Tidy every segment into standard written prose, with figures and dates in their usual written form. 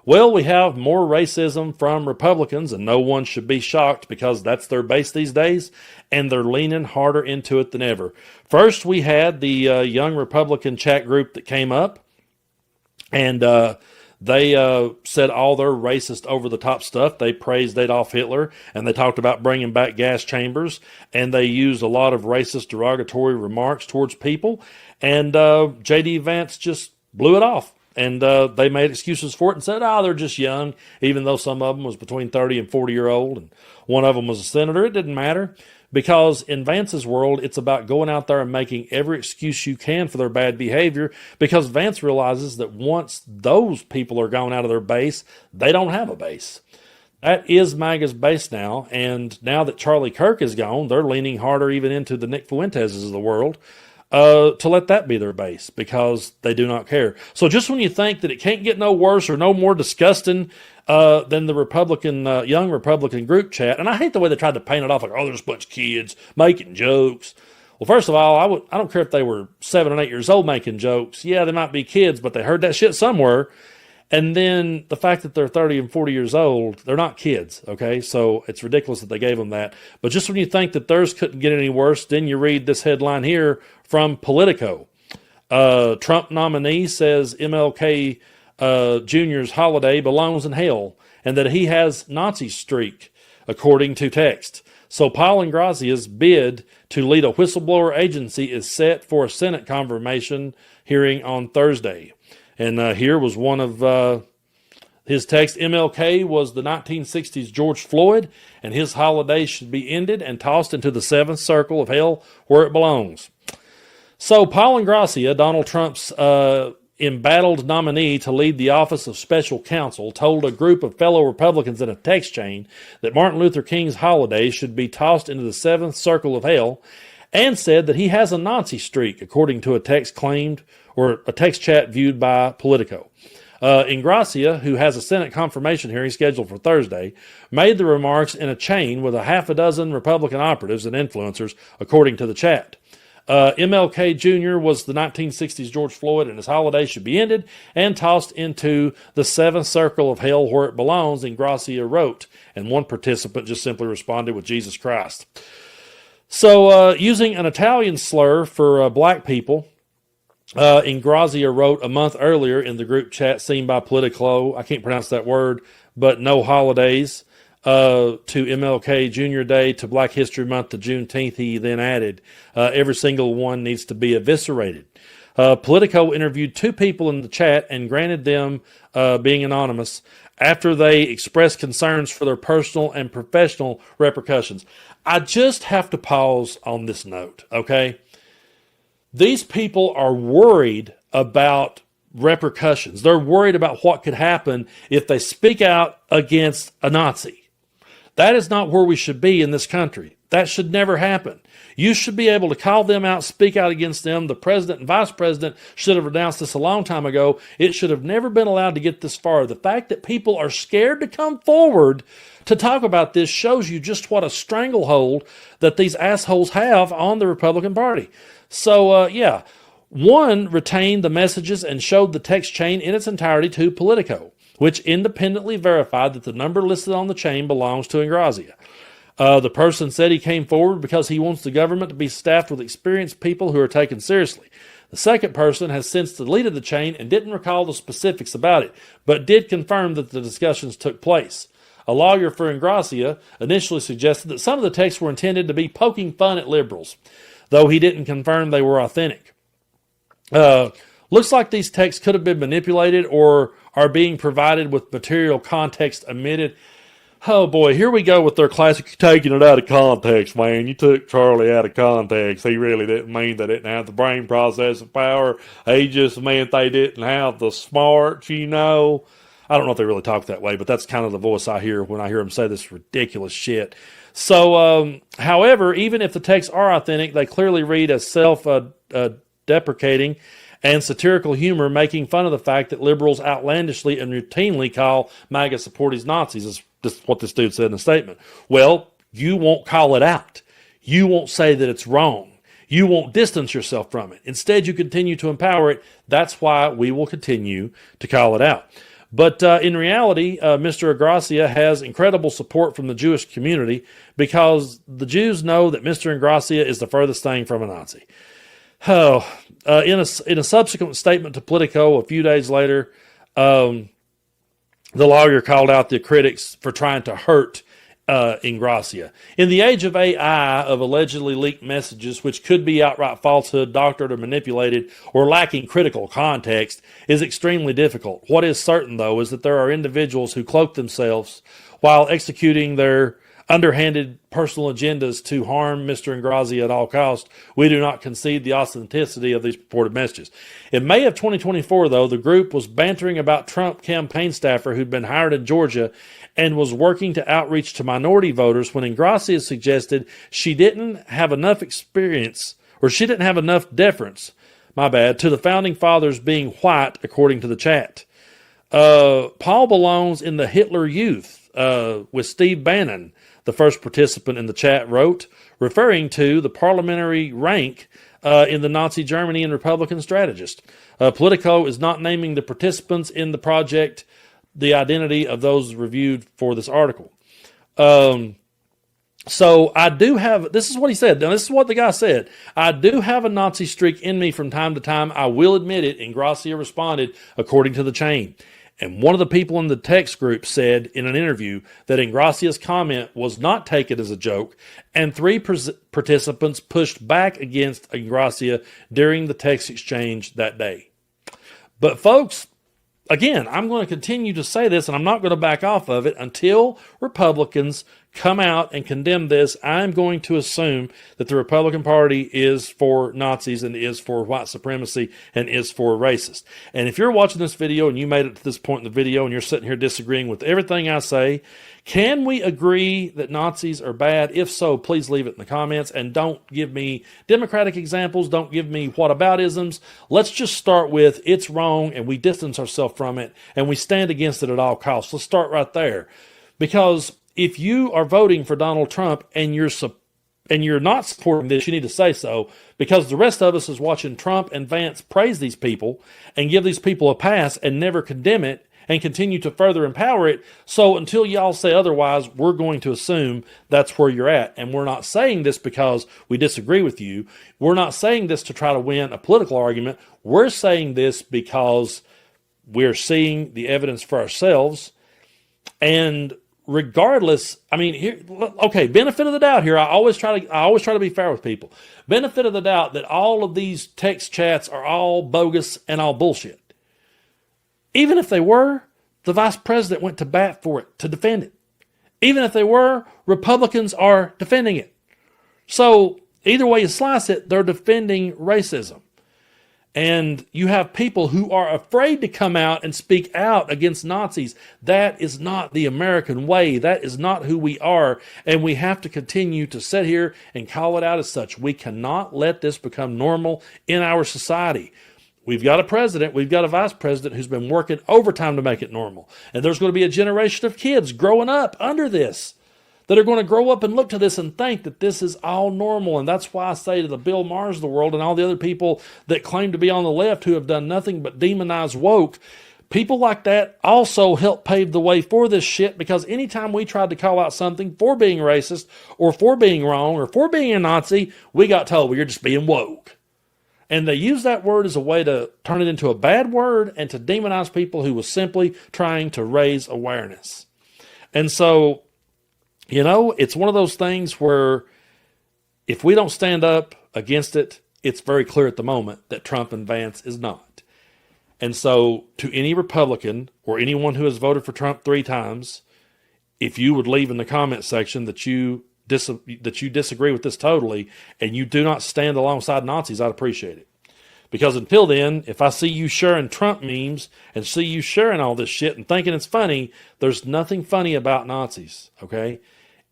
Well, we have more racism from Republicans, and no one should be shocked because that's their base these days, and they're leaning harder into it than ever. First, we had the young Republican chat group that came up, and they said all their racist over-the-top stuff. They praised Adolf Hitler, and they talked about bringing back gas chambers, and they used a lot of racist derogatory remarks towards people, and J.D. Vance just blew it off. And they made excuses for it and said, they're just young, even though some of them was between 30 and 40-year-old, and one of them was a senator. It didn't matter, because in Vance's world, it's about going out there and making every excuse you can for their bad behavior, because Vance realizes that once those people are gone out of their base, they don't have a base. That is MAGA's base now, and now that Charlie Kirk is gone, they're leaning harder even into the Nick Fuenteses of the world, to let that be their base, because they do not care. So just when you think that it can't get no worse or no more disgusting than the Republican, young Republican group chat, and I hate the way they tried to paint it off like, there's a bunch of kids making jokes. Well, first of all, I don't care if they were 7 and 8 years old making jokes. Yeah, they might be kids, but they heard that shit somewhere. And then the fact that they're 30 and 40 years old, they're not kids, okay? So it's ridiculous that they gave them that. But just when you think that theirs couldn't get any worse, then you read this headline here from Politico. Trump nominee says MLK Jr.'s holiday belongs in hell, and that he has Nazi streak, according to text. So Paul Ingrazia's bid to lead a whistleblower agency is set for a Senate confirmation hearing on Thursday. And here was one of his texts. MLK was the 1960s George Floyd, and his holiday should be ended and tossed into the seventh circle of hell where it belongs. So Paul Ingrazia, Donald Trump's embattled nominee to lead the Office of Special Counsel, told a group of fellow Republicans in a text chain that Martin Luther King's holiday should be tossed into the seventh circle of hell, and said that he has a Nazi streak, according to a text claimed, or a text chat viewed by Politico. Ingrazia, who has a Senate confirmation hearing scheduled for Thursday, made the remarks in a chain with a half a dozen Republican operatives and influencers, according to the chat. MLK Jr. was the 1960s George Floyd, and his holiday should be ended and tossed into the seventh circle of hell where it belongs, Ingrazia wrote, and one participant just simply responded with Jesus Christ. So using an Italian slur for black people, Ingrazia wrote a month earlier in the group chat seen by Politico, I can't pronounce that word, but no holidays, to MLK Jr. Day, to Black History Month, to Juneteenth. He then added, every single one needs to be eviscerated. Politico interviewed 2 people in the chat and granted them being anonymous after they expressed concerns for their personal and professional repercussions. I just have to pause on this note, okay? These people are worried about repercussions. They're worried about what could happen if they speak out against a Nazi. That is not where we should be in this country. That should never happen. You should be able to call them out, speak out against them. The president and vice president should have announced this a long time ago. It should have never been allowed to get this far. The fact that people are scared to come forward to talk about this shows you just what a stranglehold that these assholes have on the Republican Party. So, yeah, one retained the messages and showed the text chain in its entirety to Politico, which independently verified that the number listed on the chain belongs to Ingrazia. The person said he came forward because he wants the government to be staffed with experienced people who are taken seriously. The second person has since deleted the chain and didn't recall the specifics about it, but did confirm that the discussions took place. A lawyer for Ingrazia initially suggested that some of the texts were intended to be poking fun at liberals, though he didn't confirm they were authentic. Looks like these texts could have been manipulated or are being provided with material context omitted. Oh boy, here we go with their classic taking it out of context, man. You took Charlie out of context. He really didn't mean they didn't have the brain processing power. He just meant they didn't have the smarts, you know. I don't know if they really talk that way, but that's kind of the voice I hear when I hear them say this ridiculous shit. So, however, even if the texts are authentic, they clearly read as self-deprecating and satirical humor, making fun of the fact that liberals outlandishly and routinely call MAGA supporters Nazis, is what this dude said in a statement. Well, you won't call it out. You won't say that it's wrong. You won't distance yourself from it. Instead, you continue to empower it. That's why we will continue to call it out. But in reality, Mr. Ingrassia has incredible support from the Jewish community because the Jews know that Mr. Ingrassia is the furthest thing from a Nazi. Oh, in a subsequent statement to Politico a few days later, the lawyer called out the critics for trying to hurt Ingrassia. In the age of AI, of allegedly leaked messages, which could be outright falsehood, doctored, or manipulated, or lacking critical context, is extremely difficult. What is certain, though, is that there are individuals who cloak themselves while executing their underhanded personal agendas to harm Mr. Ingrassia at all costs. We do not concede the authenticity of these purported messages. In May of 2024, though, the group was bantering about Trump campaign staffer who'd been hired in Georgia and was working to outreach to minority voters when Ingrassia suggested she didn't have enough experience, or she didn't have enough deference, to the founding fathers being white, according to the chat. Paul belongs in the Hitler Youth with Steve Bannon, the first participant in the chat wrote, referring to the parliamentary rank in the Nazi Germany and Republican strategist. Politico is not naming the participants in the project, the identity of those reviewed for this article. So I do have, this is what he said. Now, this is what the guy said. I do have a Nazi streak in me from time to time. I will admit it. Ingrassia responded according to the chain. And one of the people in the text group said in an interview that Ingrassia's comment was not taken as a joke, and 3 participants pushed back against Ingrassia during the text exchange that day. But folks, again, I'm going to continue to say this, and I'm not going to back off of it until Republicans come out and condemn this. I'm going to assume that the Republican Party is for Nazis and is for white supremacy and is for racist. And if you're watching this video and you made it to this point in the video and you're sitting here disagreeing with everything I say, can we agree that Nazis are bad? If so, please leave it in the comments, and don't give me Democratic examples. Don't give me whataboutisms. Let's just start with it's wrong, and we distance ourselves from it, and we stand against it at all costs. Let's start right there. Because if you are voting for Donald Trump and you're not supporting this, you need to say so, because the rest of us is watching Trump and Vance praise these people and give these people a pass and never condemn it and continue to further empower it. So until y'all say otherwise, we're going to assume that's where you're at. And we're not saying this because we disagree with you. We're not saying this to try to win a political argument. We're saying this because we're seeing the evidence for ourselves. And regardless, I mean, here, okay, benefit of the doubt here. I always try to be fair with people. Benefit of the doubt that all of these text chats are all bogus and all bullshit. Even if they were, the vice president went to bat for it, to defend it. Even if they were, Republicans are defending it. So either way you slice it, they're defending racism. And you have people who are afraid to come out and speak out against Nazis. That is not the American way. That is not who we are. And we have to continue to sit here and call it out as such. We cannot let this become normal in our society. We've got a president, we've got a vice president who's been working overtime to make it normal. And there's going to be a generation of kids growing up under this that are going to grow up and look to this and think that this is all normal. And that's why I say to the Bill Maher's of the world and all the other people that claim to be on the left who have done nothing but demonize woke, people like that also help pave the way for this shit, because anytime we tried to call out something for being racist or for being wrong or for being a Nazi, we got told, well, you're just being woke. And they use that word as a way to turn it into a bad word and to demonize people who was simply trying to raise awareness. And so, you know, it's one of those things where if we don't stand up against it, it's very clear at the moment that Trump and Vance is not. And so to any Republican or anyone who has voted for Trump 3 times, if you would leave in the comment section that you disagree with this totally and you do not stand alongside Nazis, I'd appreciate it. Because until then, if I see you sharing Trump memes and see you sharing all this shit and thinking it's funny, there's nothing funny about Nazis, okay?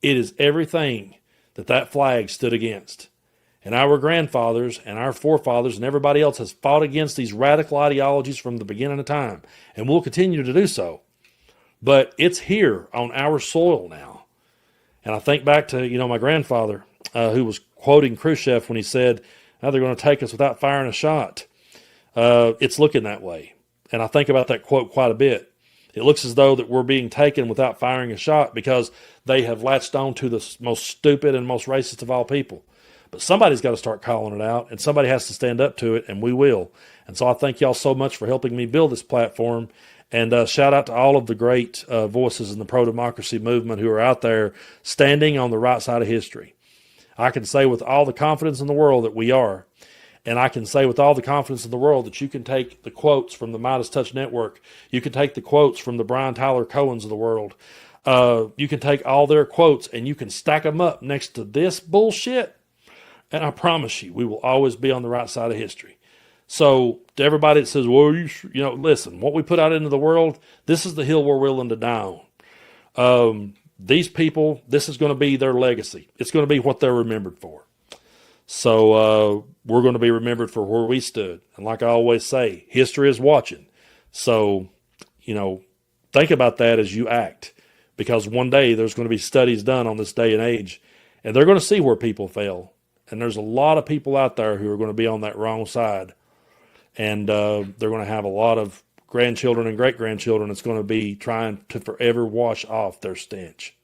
It is everything that flag stood against. And our grandfathers and our forefathers and everybody else has fought against these radical ideologies from the beginning of time. And will continue to do so. But it's here on our soil now. And I think back to, you know, my grandfather who was quoting Khrushchev when he said, now they're going to take us without firing a shot. It's looking that way. And I think about that quote quite a bit. It looks as though that we're being taken without firing a shot because they have latched on to the most stupid and most racist of all people. But somebody's got to start calling it out, and somebody has to stand up to it, and we will. And so I thank y'all so much for helping me build this platform. And shout out to all of the great voices in the pro-democracy movement who are out there standing on the right side of history. I can say with all the confidence in the world that we are. And I can say with all the confidence in the world that you can take the quotes from the MeidasTouch Network. You can take the quotes from the Brian Tyler Cohens of the world. You can take all their quotes and you can stack them up next to this bullshit. And I promise you, we will always be on the right side of history. So to everybody that says, well, listen, what we put out into the world, this is the hill we're willing to die on. These people, this is going to be their legacy. It's going to be what they're remembered for. So we're going to be remembered for where we stood. And like I always say, history is watching. So, think about that as you act. Because one day there's going to be studies done on this day and age. And they're going to see where people fell. And there's a lot of people out there who are going to be on that wrong side. And they're going to have a lot of grandchildren and great-grandchildren that's going to be trying to forever wash off their stench.